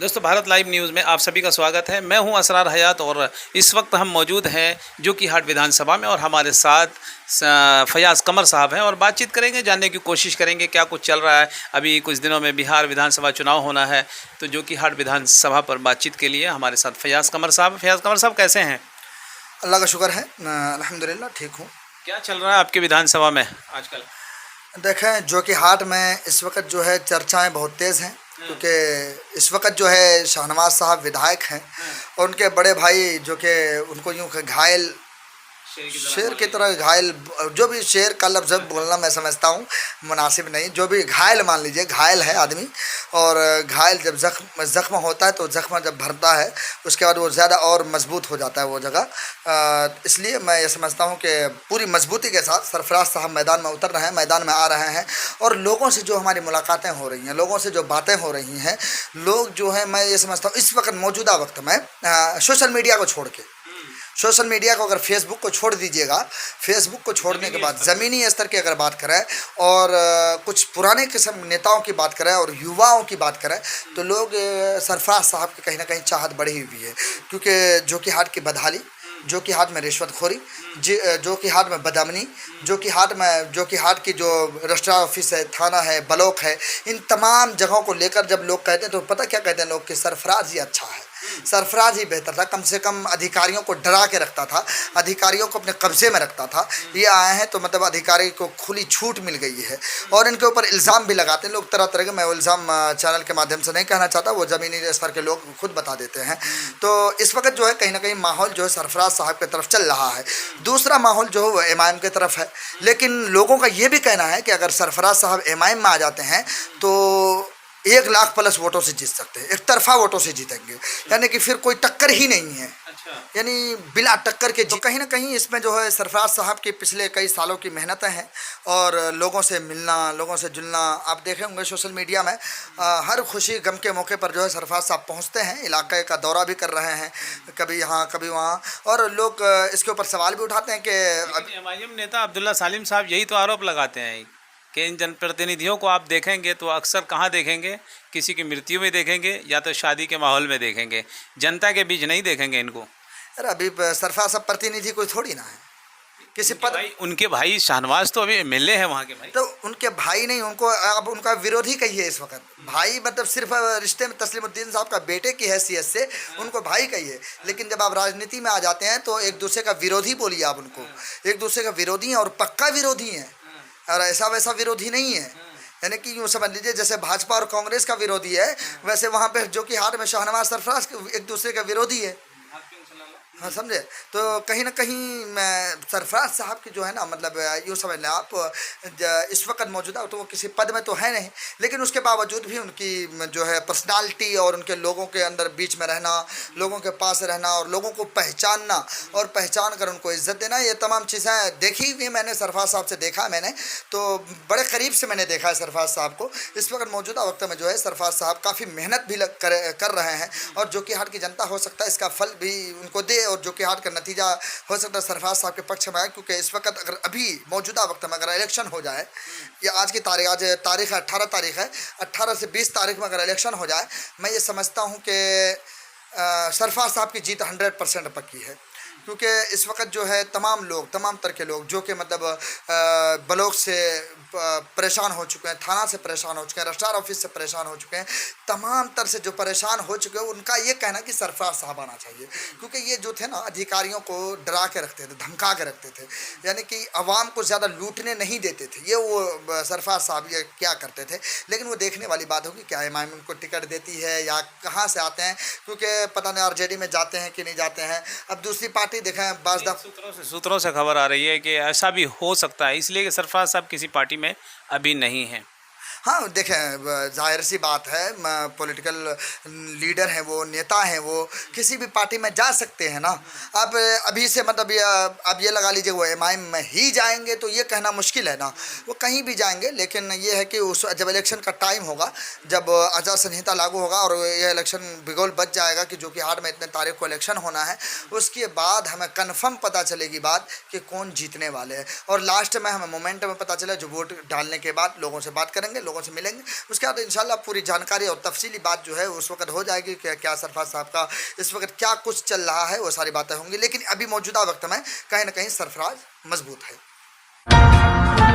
दोस्तों, Bharat live news में आप सभी का स्वागत है। मैं हूं असरार हयात और इस वक्त हम मौजूद हैं जोकीहाट विधानसभा में और हमारे साथ फयाज़ कमर साहब हैं और बातचीत करेंगे, जानने की कोशिश करेंगे क्या कुछ चल रहा है। अभी कुछ दिनों में बिहार विधानसभा चुनाव होना है, तो जोकीहाट विधानसभा पर बातचीत के लिए हमारे साथ फयाज़ कमर साहब। फयाज़ कमर साहब, कैसे हैं? अल्लाह का शुक्र है, अल्हम्दुलिल्लाह ठीक हूँ। क्या चल रहा है आपके विधानसभा में आजकल? देखें, जोकीहाट में इस वक्त जो है चर्चाएं बहुत तेज़ हैं, क्योंकि इस वक्त जो है शाहनवाज साहब विधायक हैं और उनके बड़े भाई जो कि उनको यूँ घायल शेर की तरह घायल, जो भी शेर का लफ्ज़ बोलना मैं समझता हूँ मुनासिब नहीं, जो भी घायल मान लीजिए, घायल है आदमी। और घायल जब ज़ख्म होता है तो ज़ख्म जब भरता है उसके बाद वो ज़्यादा और मजबूत हो जाता है वो जगह। इसलिए मैं ये समझता हूँ कि पूरी मजबूती के साथ सरफराज साहब मैदान में उतर रहे हैं, मैदान में आ रहे हैं। और लोगों से जो हमारी मुलाकातें हो रही हैं, लोगों से जो बातें हो रही हैं, लोग जो है, मैं ये समझता हूँ इस वक्त मौजूदा वक्त में सोशल मीडिया को छोड़ के, सोशल मीडिया को अगर फेसबुक को छोड़ दीजिएगा, फेसबुक को छोड़ने के बाद ज़मीनी स्तर की अगर बात करें और कुछ पुराने किस्म नेताओं की बात करें और युवाओं की बात करें, तो लोग सरफराज साहब की कहीं ना कहीं चाहत बढ़ी हुई है। क्योंकि जोकीहाट की बदहाली, जोकीहाट में रिश्वतखोरी, जोकीहाट में बदअमनी, जोकीहाट की जो रजिस्ट्रार ऑफिस है, थाना है, ब्लॉक है, इन तमाम जगहों को लेकर जब लोग कहते हैं तो पता क्या कहते हैं लोग कि सरफराज ही अच्छा है, सरफराज ही बेहतर था, कम से कम अधिकारियों को डरा के रखता था, अधिकारियों को अपने कब्जे में रखता था। ये आए हैं तो मतलब अधिकारी को खुली छूट मिल गई है और इनके ऊपर इल्ज़ाम भी लगाते हैं लोग तरह तरह के। मैं वो इल्ज़ाम चैनल के माध्यम से नहीं कहना चाहता, वो ज़मीनी स्तर के लोग खुद बता देते हैं। तो इस वक्त जो है कहीं ना कहीं माहौल जो है सरफराज साहब की तरफ चल रहा है, दूसरा माहौल जो है वो एमआईएम की तरफ है। लेकिन लोगों का ये भी कहना है कि अगर सरफराज साहब एमआईएम में आ जाते हैं तो 1 लाख प्लस वोटों से जीत सकते हैं, एक तरफा वोटों से जीतेंगे, यानी कि फिर कोई टक्कर ही नहीं है। अच्छा। यानी बिला टक्कर के। तो कहीं ना कहीं इसमें जो है सरफराज साहब की पिछले कई सालों की मेहनतें हैं और लोगों से मिलना, लोगों से जुलना। आप देखे होंगे सोशल मीडिया में हर खुशी गम के मौके पर जो है सरफराज साहब पहुंचते हैं, इलाके का दौरा भी कर रहे हैं, कभी यहाँ कभी वहाँ, और लोग इसके ऊपर सवाल भी उठाते हैं कि एमआईएम नेता अब्दुल्ला सालिम साहब यही तो आरोप लगाते हैं कि इन जनप्रतिनिधियों को आप देखेंगे तो अक्सर कहाँ देखेंगे, किसी की मृत्यु में देखेंगे या तो शादी के माहौल में देखेंगे, जनता के बीच नहीं देखेंगे इनको। अरे अभी सरफराज साहब प्रतिनिधि कोई थोड़ी ना है किसी पद। उनके भाई शाहनवाज तो अभी एमएलए हैं वहाँ के भाई। तो उनके भाई नहीं, उनको अब उनका विरोधी कहिए इस वक्त। भाई मतलब सिर्फ रिश्ते में तस्लीमुद्दीन साहब का बेटे की हैसियत से उनको भाई कहिए, लेकिन जब आप राजनीति में आ जाते हैं तो एक दूसरे का विरोधी बोलिए आप उनको। एक दूसरे का विरोधी हैं और पक्का विरोधी हैं, और ऐसा वैसा विरोधी नहीं है। यानी कि यूँ समझ लीजिए जैसे भाजपा और कांग्रेस का विरोधी है, वैसे वहाँ पे जोकीहाट में शाहनवाज सरफराज एक दूसरे का विरोधी है। हाँ, समझे? तो कहीं ना कहीं मैं सरफराज साहब की जो है ना, मतलब यूँ समझ लें आप, इस वक्त मौजूदा तो वो किसी पद में तो है नहीं, लेकिन उसके बावजूद भी उनकी जो है पर्सनालिटी और उनके लोगों के अंदर बीच में रहना, लोगों के पास रहना और लोगों को पहचानना और पहचान कर उनको इज्जत देना, ये तमाम चीज़ें देखी हुई मैंने। सरफराज साहब से देखा मैंने, तो बड़े करीब से मैंने देखा है सरफराज साहब को। इस वक्त मौजूदा वक्त में जो है सरफराज साहब काफ़ी मेहनत भी कर रहे हैं और जोकीहाट की जनता हो सकता है इसका फल भी उनको दे और जोकीहाट का नतीजा हो सकता है सरफराज साहब के पक्ष में आए। क्योंकि इस वक्त अगर अभी मौजूदा वक्त में अगर इलेक्शन हो जाए, या आज तारीख है 18 तारीख है, 18 से 20 तारीख में अगर इलेक्शन हो जाए, मैं ये समझता हूँ कि सरफराज साहब की जीत 100% पक्की है। क्योंकि इस वक्त जो है तमाम लोग, तमाम तरह के लोग जो कि मतलब ब्लॉक से परेशान हो चुके हैं, थाना से परेशान हो चुके हैं, रजिस्ट्रार ऑफिस से परेशान हो चुके हैं, तमाम तरह से जो परेशान हो चुके हैं, उनका ये कहना कि सरफराज साहब आना चाहिए। क्योंकि ये जो थे ना, अधिकारियों को डरा के रखते थे, धमका के रखते थे, यानी कि आवाम को ज़्यादा लूटने नहीं देते थे। ये वो सरफराज साहब ये क्या करते थे। लेकिन वो देखने वाली बात होगी क्या एमआईएम उनको टिकट देती है या कहाँ से आते हैं, क्योंकि पता नहीं आरजेडी में जाते हैं कि नहीं जाते हैं। अब दूसरी पार्टी देखें, बाजदा सूत्रों से खबर आ रही है कि ऐसा भी हो सकता है, इसलिए कि सरफराज साहब किसी पार्टी में अभी नहीं हैं। हाँ, देखें, जाहिर सी बात है, पॉलिटिकल लीडर हैं वो, नेता हैं वो, किसी भी पार्टी में जा सकते हैं ना। अब अभी से मतलब अब ये लगा लीजिए वो एमआईएम में ही जाएंगे तो ये कहना मुश्किल है ना, वो कहीं भी जाएंगे। लेकिन ये है कि उस जब इलेक्शन का टाइम होगा, जब आचार संहिता लागू होगा और ये इलेक्शन बिगुल बच जाएगा कि जोकीहाट में इतने तारीख को इलेक्शन होना है, उसके बाद हमें कन्फर्म पता चलेगी बात कि कौन जीतने वाले हैं। और लास्ट में हमें मोमेंट में पता चला, जो वोट डालने के बाद लोगों से बात करेंगे, लोगों से मिलेंगे। उसके बाद इंशाल्लाह पूरी जानकारी और तफसीली बात जो है उस वक्त हो जाएगी कि क्या सरफराज साहब का इस वक्त क्या कुछ चल रहा है, वो सारी बातें होंगी। लेकिन अभी मौजूदा वक्त में कहीं ना कहीं सरफराज मजबूत है।